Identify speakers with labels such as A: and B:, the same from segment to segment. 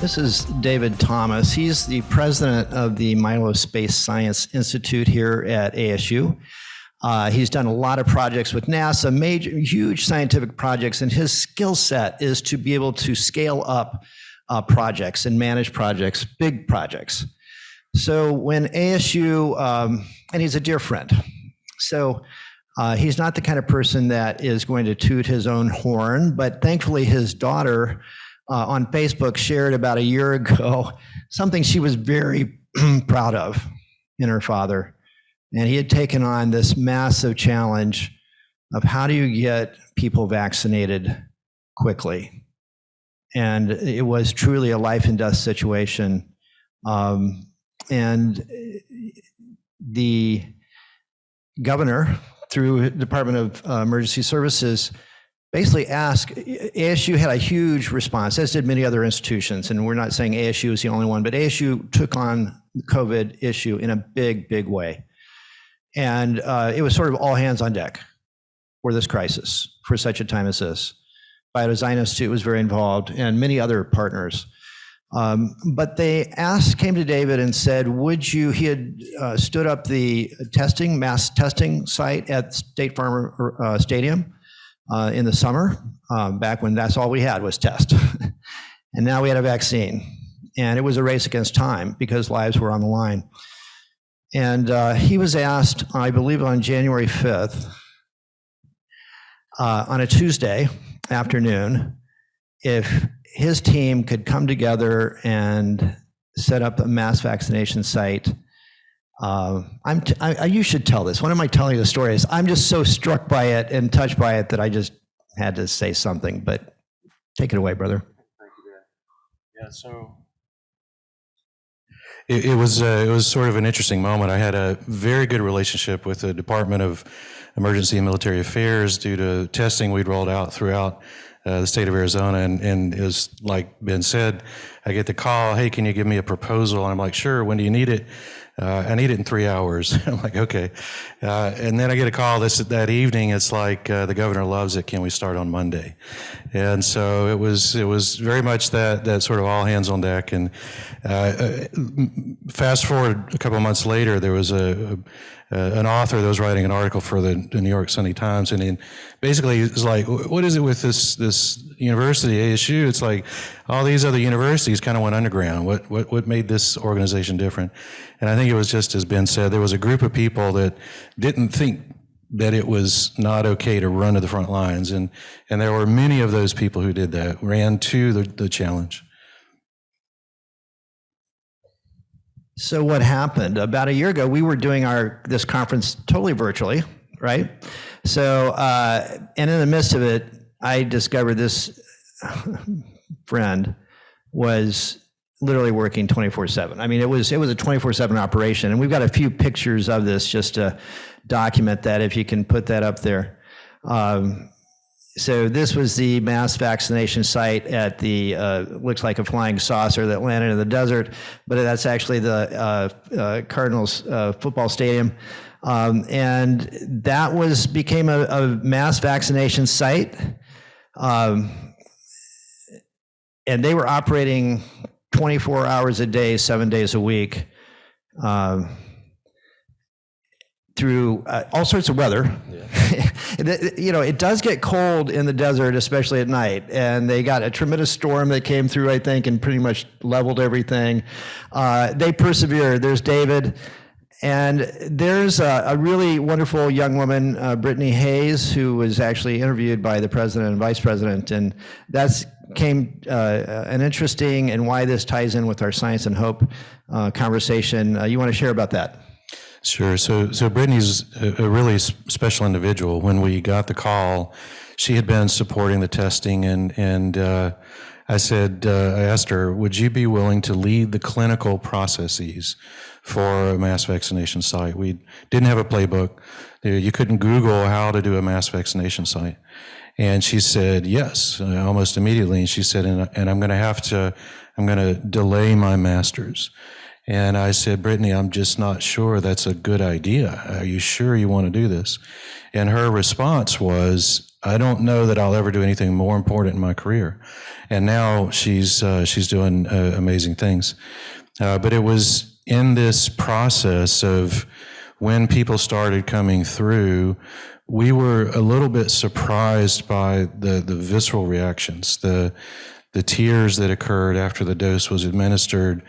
A: This is David Thomas. He's the president of the MILO Space Science Institute here at ASU. He's done a lot of projects with NASA, huge scientific projects, and his skill set is to be able to scale up projects and manage projects, big projects. So when ASU, and he's a dear friend, so he's not the kind of person that is going to toot his own horn, but thankfully his daughter on Facebook shared about a year ago something she was very proud of in her father. And he had taken on this massive challenge of how do you get people vaccinated quickly? And it was truly a life and death situation. And the governor, through Department of Emergency Services, basically asked, ASU had a huge response, as did many other institutions, and we're not saying ASU is the only one, but ASU took on the COVID issue in a big, big way. And it was sort of all hands on deck for this crisis, for such a time as this. Biodesign Institute was very involved, and many other partners. But they came to David and said, would you, he had stood up the mass testing site at State Farm Stadium in the summer, back when that's all we had was test. And now we had a vaccine. And it was a race against time because lives were on the line. And he was asked, I believe on January 5th, on a Tuesday afternoon, if his team could come together and set up a mass vaccination site. You should tell this. When am I telling you the story? I'm just so struck by it and touched by it that I just had to say something, but take it away, brother.
B: Thank you, Dad. Yeah, so it was sort of an interesting moment. I had a very good relationship with the Department of Emergency and Military Affairs due to testing we'd rolled out throughout the state of Arizona, and as like Ben said, I get the call, hey, can you give me a proposal? And I'm like, sure, when do you need it? I need it in 3 hours. I'm like, okay. And then I get a call that evening, it's like, the governor loves it, can we start on Monday? And so it was very much that sort of all hands on deck. And fast forward a couple of months later, there was an author that was writing an article for the New York Sunday Times, and basically it's like, what is it with this university, ASU? It's like all these other universities kind of went underground. What made this organization different? And I think it was just as Ben said, there was a group of people that didn't think that it was not okay to run to the front lines, and there were many of those people who did that, ran to the challenge.
A: So what happened? About a year ago, we were doing this conference totally virtually, right? So, and in the midst of it, I discovered this friend was literally working 24/7. I mean, it was a 24/7 operation, and we've got a few pictures of this just to document that, if you can put that up there. So this was the mass vaccination site at the, looks like a flying saucer that landed in the desert, but that's actually the Cardinals football stadium. And that became a mass vaccination site. And they were operating 24 hours a day, 7 days a week, through all sorts of weather. Yeah. It does get cold in the desert, especially at night. And they got a tremendous storm that came through, I think, and pretty much leveled everything. They persevered. There's David. And there's a really wonderful young woman, Brittany Hayes, who was actually interviewed by the president and vice president. And that's came an interesting, and why this ties in with our Science and Hope conversation. You want to share about that?
B: Sure. So Brittany's a really special individual. When we got the call, she had been supporting the testing, and I asked her, would you be willing to lead the clinical processes for a mass vaccination site? We didn't have a playbook. You couldn't Google how to do a mass vaccination site. And she said yes, almost immediately. And she said, and I'm going to delay my master's. And I said, Brittany, I'm just not sure that's a good idea. Are you sure you want to do this? And her response was, I don't know that I'll ever do anything more important in my career. and now she's doing amazing things. But it was in this process of when people started coming through, we were a little bit surprised by the visceral reactions, the tears that occurred after the dose was administered,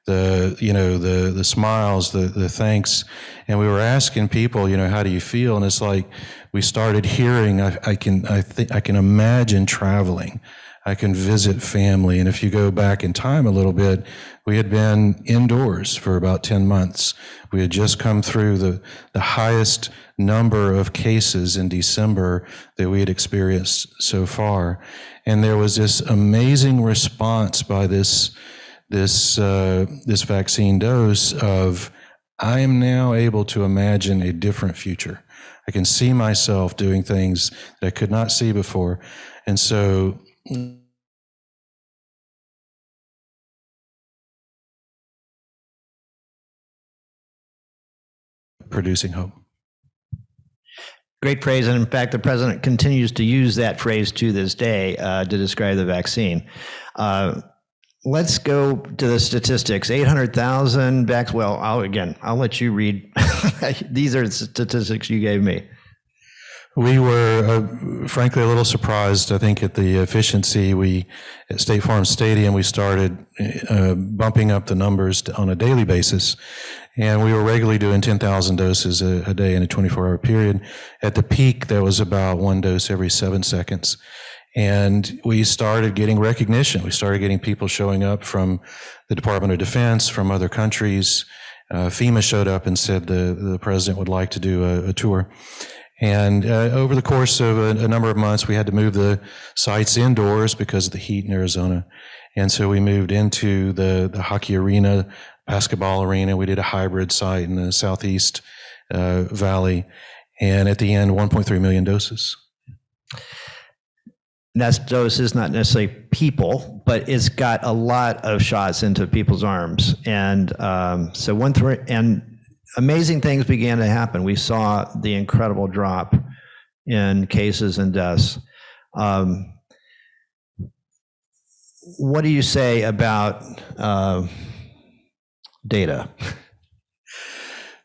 B: the smiles, the thanks. And we were asking people, how do you feel? And it's like we started hearing, I can imagine traveling. I can visit family. And if you go back in time a little bit, we had been indoors for about 10 months. We had just come through the highest number of cases in December that we had experienced so far. And there was this amazing response by this vaccine dose of, I am now able to imagine a different future. I can see myself doing things that I could not see before. And so producing hope.
A: Great phrase, and in fact, the president continues to use that phrase to this day to describe the vaccine. Let's go to the statistics. 800,000 vax. Well, I'll let you read. These are the statistics you gave me.
B: We were, frankly, a little surprised, I think, at the efficiency. At State Farm Stadium, we started bumping up the numbers on a daily basis. And we were regularly doing 10,000 doses a day in a 24-hour period. At the peak, there was about one dose every 7 seconds. And we started getting recognition. We started getting people showing up from the Department of Defense, from other countries. FEMA showed up and said the president would like to do a tour. And over the course of a number of months, we had to move the sites indoors because of the heat in Arizona. And so we moved into the hockey arena, basketball arena. We did a hybrid site in the Southeast Valley. And at the end, 1.3 million doses.
A: That's doses, not necessarily people, but it's got a lot of shots into people's arms. And and amazing things began to happen. We saw the incredible drop in cases and deaths. What do you say about data?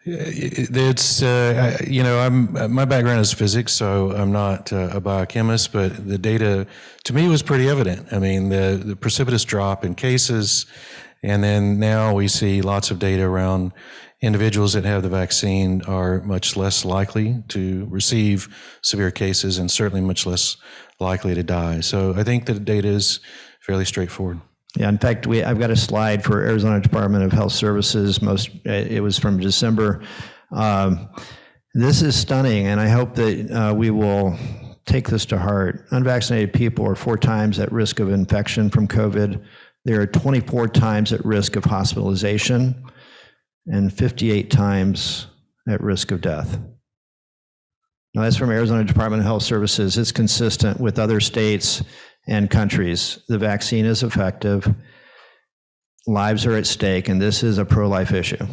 B: It's my background is physics, so I'm not a biochemist, but the data to me was pretty evident. I mean, the precipitous drop in cases, and then now we see lots of data around individuals that have the vaccine are much less likely to receive severe cases and certainly much less likely to die. So I think the data is fairly straightforward.
A: Yeah, in fact, I've got a slide for Arizona Department of Health Services. It was from December. This is stunning, and I hope that we will take this to heart. Unvaccinated people are 4 times at risk of infection from COVID. They are 24 times at risk of hospitalization and 58 times at risk of death. Now, that's from Arizona Department of Health Services. It's consistent with other states and countries. The vaccine is effective. Lives are at stake, and this is a pro-life issue.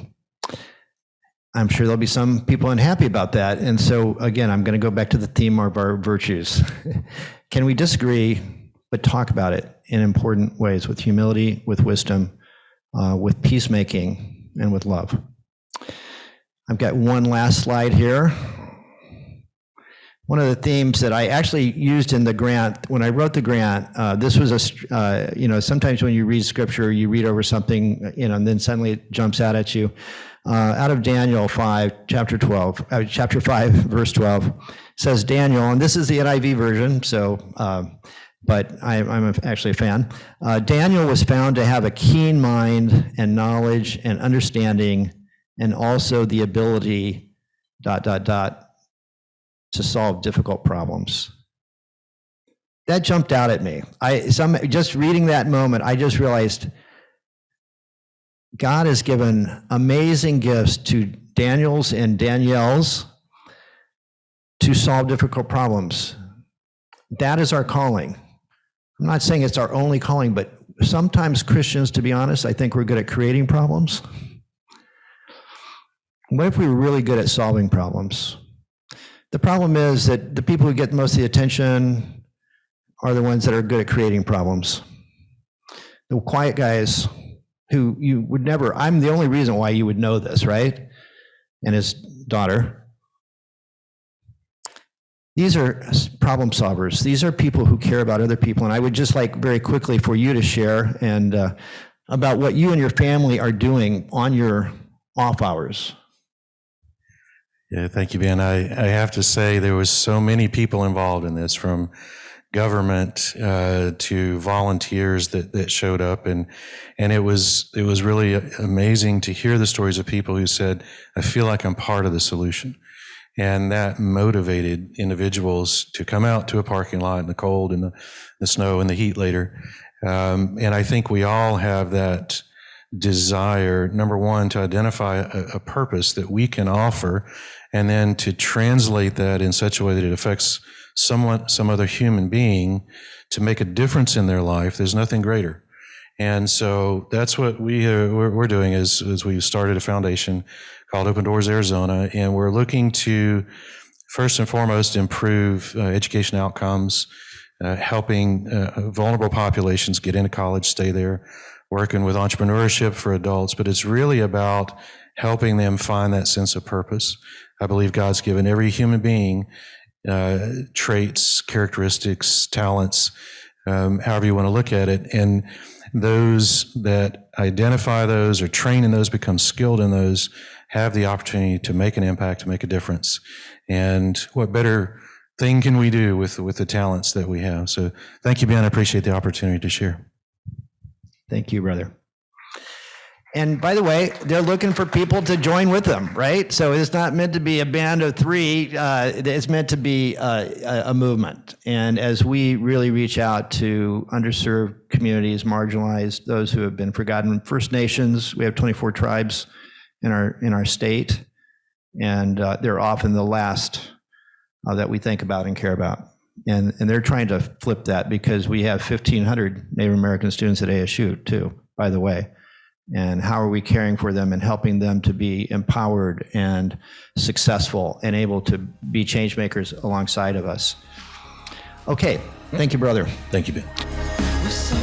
A: I'm sure there'll be some people unhappy about that. And so, again, I'm going to go back to the theme of our virtues. Can we disagree, but talk about it in important ways with humility, with wisdom, with peacemaking, and with love? I've got one last slide here. One of the themes that I actually used in the grant, when I wrote the grant, this was sometimes when you read scripture, you read over something, and then suddenly it jumps out at you. Out of Daniel 5, chapter 5, verse 12, says Daniel, and this is the NIV version, so, but I'm actually a fan. Daniel was found to have a keen mind and knowledge and understanding, and also the ability, ... to solve difficult problems. That jumped out at me. Just reading that moment, I just realized God has given amazing gifts to Daniels and Danielles to solve difficult problems. That is our calling. I'm not saying it's our only calling, but sometimes Christians, to be honest, I think we're good at creating problems. What if we were really good at solving problems? The problem is that the people who get most of the attention are the ones that are good at creating problems. the quiet guys who you would never, I'm the only reason why you would know this, right? And his daughter. These are problem solvers. These are people who care about other people. And I would just like very quickly for you to share and about what you and your family are doing on your off hours.
B: Yeah, thank you, Ben. I have to say there was so many people involved in this, from government to volunteers that showed up, and it was really amazing to hear the stories of people who said, I feel like I'm part of the solution. And that motivated individuals to come out to a parking lot in the cold and the snow and the heat later. And I think we all have that desire, number one, to identify a purpose that we can offer, and then to translate that in such a way that it affects some other human being, to make a difference in their life. There's nothing greater. And so that's what we're doing is we've started a foundation called Open Doors Arizona, and we're looking to, first and foremost, improve education outcomes, helping vulnerable populations get into college, stay there, working with entrepreneurship for adults, but it's really about helping them find that sense of purpose. I believe God's given every human being traits, characteristics, talents, however you want to look at it, and those that identify those or train in those, become skilled in those, have the opportunity to make an impact, to make a difference. And what better thing can we do with the talents that we have? So thank you, Ben. I appreciate the opportunity to share.
A: Thank you, brother. And by the way, they're looking for people to join with them, right? So it's not meant to be a band of three. It's meant to be a movement. And as we really reach out to underserved communities, marginalized, those who have been forgotten, First Nations, we have 24 tribes in our state, and they're often the last that we think about and care about. And they're trying to flip that, because we have 1,500 Native American students at ASU too, by the way. And how are we caring for them and helping them to be empowered and successful and able to be change makers alongside of us? Okay, thank you, brother.
B: Thank you, Ben.